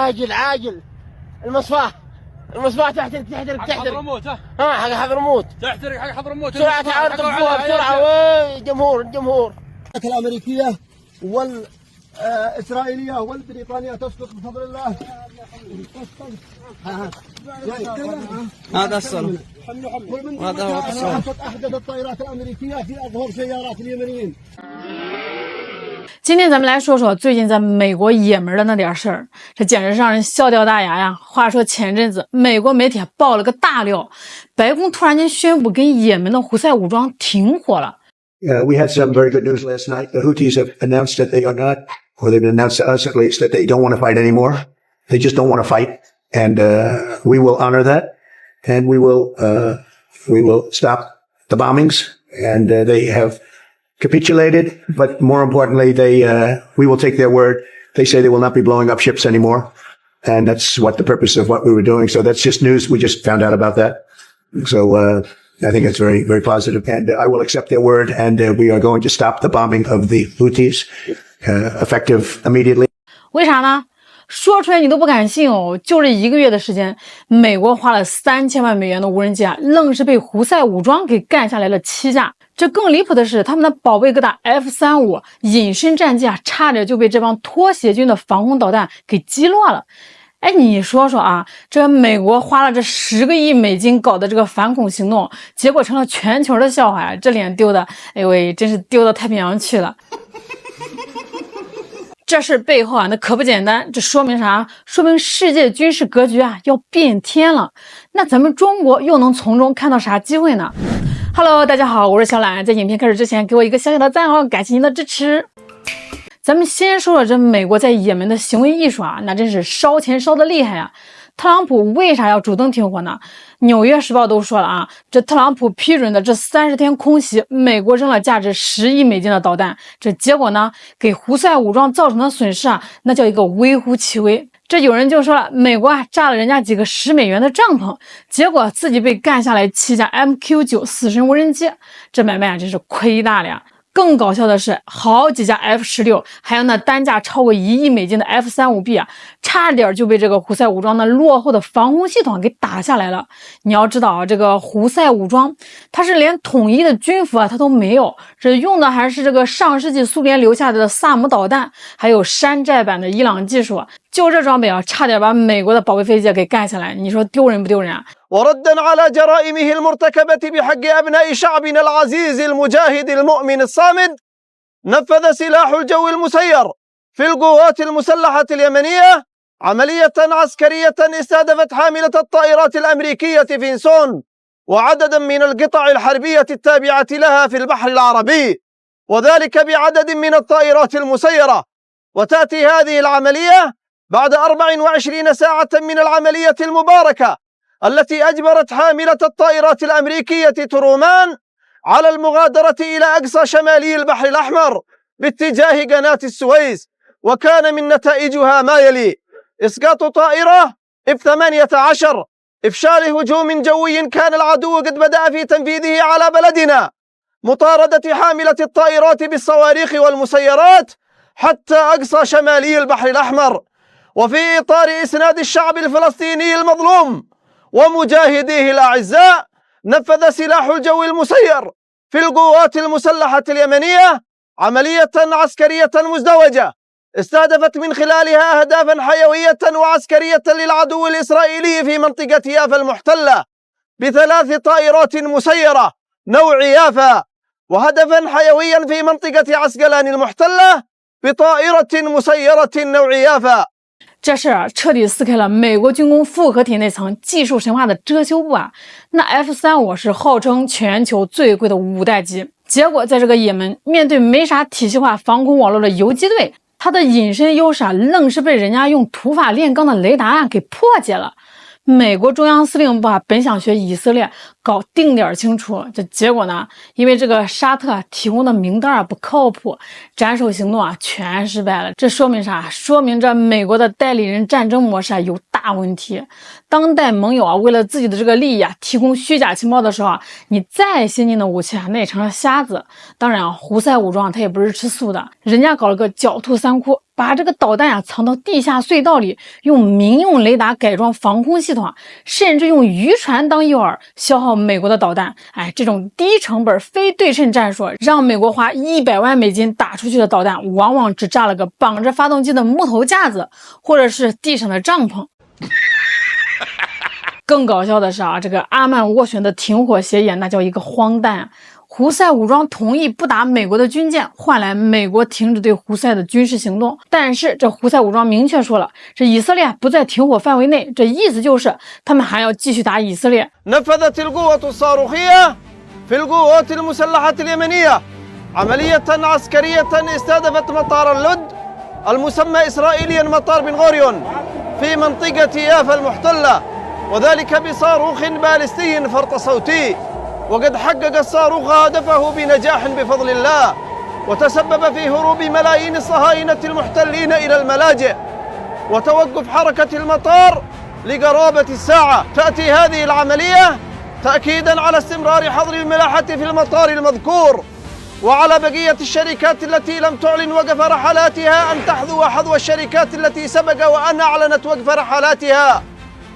عاجل عاجل المصفاة تحترق حق حضرموت حق حضرموت تحترق حق حضرموت بسرعة تعال طفوها بسرعة الجمهور الأمريكية والإسرائيلية والبريطانية تسقط بفضل الله. هذا الصاروخ وهذا هو الصاروخ. أحدث الطائرات الأمريكية في أظهر سيارات اليمنيين。今天咱们来说说最近在美国也门的那点事儿，这简直是让人笑掉大牙呀！话说前阵子美国媒体爆了个大料，白宫突然间宣布跟也门的胡塞武装停火了。We had some very good news last night. The Houthis have announced that they are not, or they've announced to us at least, that they don't want to fight anymore. They just don't want to fight, and we will honor that, and we will stop the bombings, and they have capitulated, but more importantly, we will take their word. They say they will not be blowing up ships anymore. And that's what the purpose of what we were doing. So that's just news. We just found out about that. So, I think it's very, very positive. And I will accept their word. And we are going to stop the bombing of the Houthis, effective immediately. 为啥呢？说出来你都不敢信哦！就这1个月的时间，美国花了3000万美元的无人机啊，愣是被胡塞武装给干下来了7架。这更离谱的是，他们的宝贝疙瘩 F-35隐身战机啊，差点就被这帮拖鞋军的防空导弹给击落了。哎，你说说啊，这美国花了这10个亿美金搞的这个反恐行动，结果成了全球的笑话呀！这脸丢的，哎呦喂，真是丢到太平洋去了。这事背后啊，那可不简单。这说明啥？说明世界军事格局啊要变天了。那咱们中国又能从中看到啥机会呢？ Hello， 大家好，我是小懒。在影片开始之前，给我一个小小的赞好，感谢您的支持。咱们先说说这美国在也门的行为艺术啊，那真是烧钱烧得厉害啊！特朗普为啥要主动停火呢？纽约时报都说了啊，这特朗普批准的这30天空袭，美国扔了价值10亿美金的导弹，这结果呢，给胡塞武装造成的损失啊，那叫一个微乎其微。这有人就说了，美国啊炸了人家几个10美元的帐篷，结果自己被干下来7架 MQ9 死神无人机，这买卖啊真是亏大了呀！更搞笑的是，好几架 F-16，还有那单价超过1亿美金的 F-35B 啊，差点就被这个胡塞武装的落后的防空系统给打下来了。你要知道啊，这个胡塞武装，它是连统一的军服啊，它都没有，这用的还是这个上世纪苏联留下的萨姆导弹，还有山寨版的伊朗技术。就这装备啊，差点把美国的保卫飞机给干下来，你说丢人不丢人啊？ وردا على جرائمه المرتكبة بحق أبناء شعبنا العزيز المجاهد المؤمن الصامد نفذ سلاح الجو المسير في القوات المسلحة اليمنية عملية عسكرية استهدفت حاملة الطائرات الأمريكية فينسون وعددا من القطع الحربية التابعة لها في البحر العربي وذلك بعدد من الطائرات المسيرة وتأتي هذه العملية بعد 24 ساعة من العملية المباركة التي أجبرت حاملة الطائرات الأمريكية ترومان على المغادرة إلى أقصى شمالي البحر الأحمر باتجاه قناة السويس وكان من نتائجها ما يلي: إسقاط طائرة F-18 إفشال هجوم جوي كان العدو قد بدأ في تنفيذه على بلدنا مطاردة حاملة الطائرات بالصواريخ والمسيرات حتى أقصى شمالي البحر الأحمر وفي إطار إسناد الشعب الفلسطيني المظلوم ومجاهديه الأعزاء نفذ سلاح الجو المسير في القوات المسلحة اليمنية عملية عسكرية مزدوجة استهدفت من خلالها أهدافا حيوية وعسكرية للعدو الإسرائيلي في منطقة يافا المحتلة ب3 طائرات مسيرة نوع يافا وهدفا حيويا في منطقة عسقلان المحتلة بطائرة مسيرة نوع يافا。 这事儿啊，彻底撕开了美国军工复合体那层技术神话的遮羞布啊！那 F-35是号称全球最贵的5代机，结果在这个也门，面对没啥体系化防空网络的游击队，它的隐身优势啊，愣是被人家用土法炼钢的雷达啊给破解了。美国中央司令部啊，本想学以色列搞定点清除，这结果呢，因为这个沙特啊提供的名单啊不靠谱，斩首行动啊全失败了。这说明啥？说明这美国的代理人战争模式啊有大大问题。当代盟友啊，为了自己的这个利益啊，提供虚假情报的时候啊，你再先进的武器啊，那也成了瞎子。当然啊，胡塞武装他也不是吃素的，人家搞了个狡兔三窟，把这个导弹啊藏到地下隧道里，用民用雷达改装防空系统，甚至用渔船当诱饵，消耗美国的导弹。哎，这种低成本非对称战术，让美国花100万美金打出去的导弹，往往只炸了个绑着发动机的木头架子，或者是地上的帐篷。更搞笑的是啊，这个阿曼斡旋的停火协议那叫一个荒诞啊！胡塞武装同意不打美国的军舰，换来美国停止对胡塞的军事行动。但是这胡塞武装明确说了，这以色列不在停火范围内，这意思就是他们还要继续打以色列。نفذت القوة الصاروخية في القوات المسلحة اليمنية عملية عسكرية استهدفت مطار اللد المسمى إسرائيليا مطار بن غوريون في منطقة يافا المحتلة، وذلك بصاروخ باليستي فرط صوتي، وقد حقق الصاروخ هدفه بنجاح بفضل الله، وتسبب في هروب ملايين الصهاينة المحتلين إلى الملاجئ وتوقف حركة المطار لقرابة الساعة. تأتي هذه العملية تأكيدا على استمرار حظر الملاحة في المطار المذكور، وعلى بقية الشركات التي لم تعلن وقف رحلاتها أن تحذو حذو الشركات التي سبق وأن أعلنت وقف رحلاتها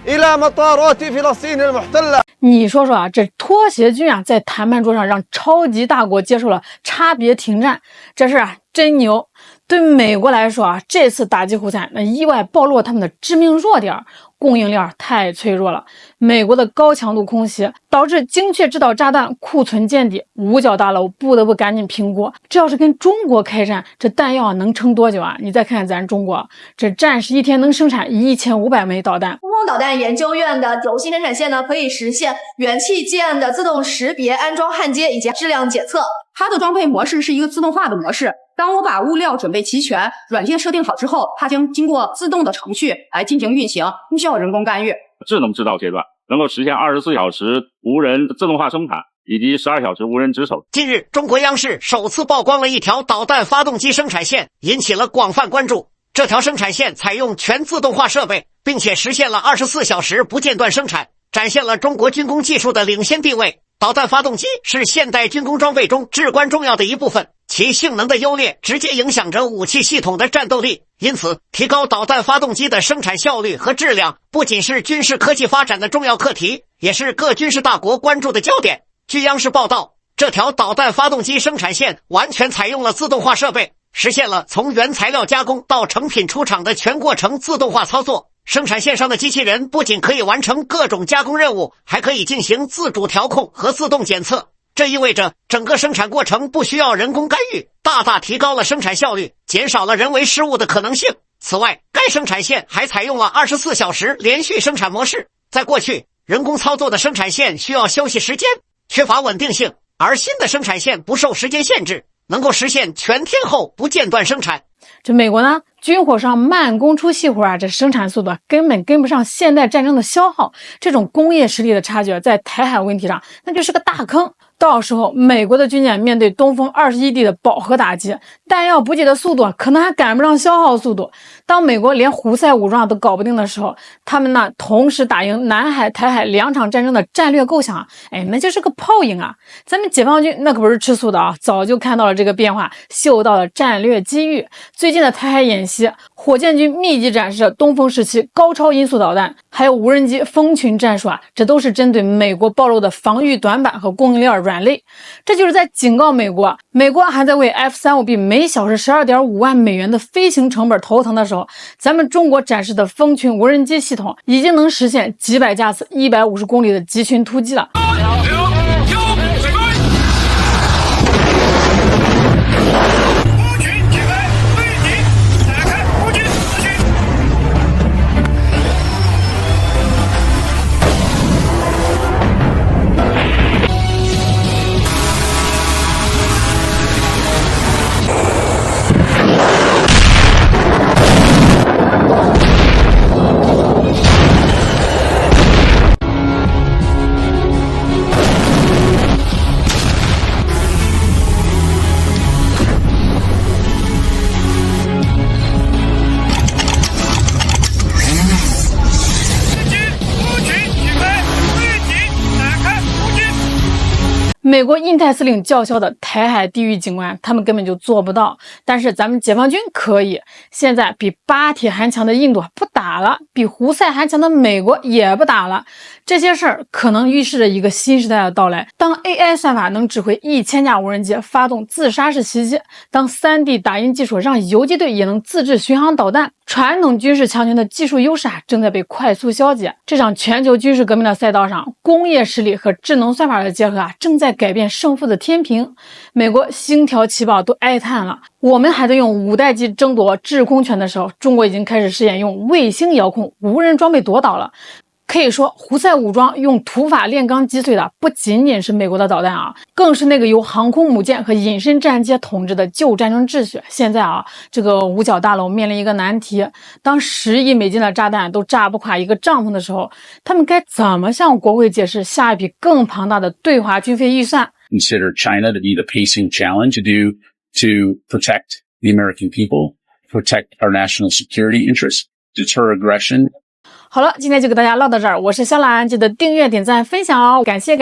إلى مطارات فلسطين المحتلة。你说说啊，这拖鞋军啊，在谈判桌上让超级大国接受了差别停战，这事啊真牛。对美国来说啊，这次打击胡塞，那意外暴露了他们的致命弱点，供应链太脆弱了。美国的高强度空袭导致精确制导炸弹库存见底，五角大楼不得不赶紧评估，这要是跟中国开战，这弹药能撑多久啊？你再看看咱中国，这战时一天能生产1500枚导弹。空空导弹研究院的轴心生产线呢，可以实现元器件的自动识别、安装焊接以及质量检测。它的装配模式是一个自动化的模式。当我把物料准备齐全，软件设定好之后，它将经过自动的程序来进行运行，不需要人工干预。智能制造阶段能够实现24小时无人自动化生产以及12小时无人值守。近日，中国央视首次曝光了一条导弹发动机生产线，引起了广泛关注。这条生产线采用全自动化设备，并且实现了24小时不间断生产，展现了中国军工技术的领先地位。导弹发动机是现代军工装备中至关重要的一部分，其性能的优劣直接影响着武器系统的战斗力。因此，提高导弹发动机的生产效率和质量，不仅是军事科技发展的重要课题，也是各军事大国关注的焦点。据央视报道，这条导弹发动机生产线完全采用了自动化设备，实现了从原材料加工到成品出厂的全过程自动化操作。生产线上的机器人不仅可以完成各种加工任务，还可以进行自主调控和自动检测。这意味着整个生产过程不需要人工干预，大大提高了生产效率，减少了人为失误的可能性。此外，该生产线还采用了24小时连续生产模式。在过去，人工操作的生产线需要休息时间，缺乏稳定性，而新的生产线不受时间限制，能够实现全天候不间断生产。这美国呢，军火上慢工出细活啊，这生产速度根本跟不上现代战争的消耗，这种工业实力的差距在台海问题上那就是个大坑。到时候美国的军舰面对东风21D 的饱和打击，弹药补给的速度可能还赶不上消耗速度。当美国连胡塞武装都搞不定的时候，他们呢同时打赢南海、台海2场战争的战略构想，那就是个泡影啊！咱们解放军那可不是吃素的啊，早就看到了这个变化，嗅到了战略机遇。最近的台海演习，火箭军密集展示东风时期高超音速导弹，还有无人机蜂群战术啊，这都是针对美国暴露的防御短板和供应链软肋。这就是在警告美国，美国还在为 F-35B 每小时12.5万美元的飞行成本头疼的时候，咱们中国展示的蜂群无人机系统已经能实现几百架次150公里的集群突击了。美国印太司令叫嚣的台海地域景观，他们根本就做不到。但是咱们解放军可以。现在比巴铁还强的印度不打了，比胡塞还强的美国也不打了。这些事儿可能预示着一个新时代的到来。当 AI 算法能指挥1000架无人机发动自杀式袭击，当 3D 打印技术让游击队也能自制巡航导弹，传统军事强权的技术优势正在被快速消解。这场全球军事革命的赛道上，工业实力和智能算法的结合正在改变胜负的天平。美国星条旗报都哀叹了，我们还在用5代机争夺制空权的时候，中国已经开始试验用卫星遥控无人装备夺岛了。可以说，胡塞武装用土法炼钢击碎的不仅仅是美国的导弹更是那个由航空母舰和隐身战机统治的旧战争秩序。现在这个五角大楼面临一个难题：当10亿美金的炸弹都炸不垮一个帐篷的时候，他们该怎么向国会解释下一笔更庞大的对华军费预算 ？Consider China to be the pacing challenge to protect the American people, protect our national security interests, deter aggression. 好了，今天就给大家唠到这儿，我是肖兰，记得订阅、点赞、分享哦，感谢。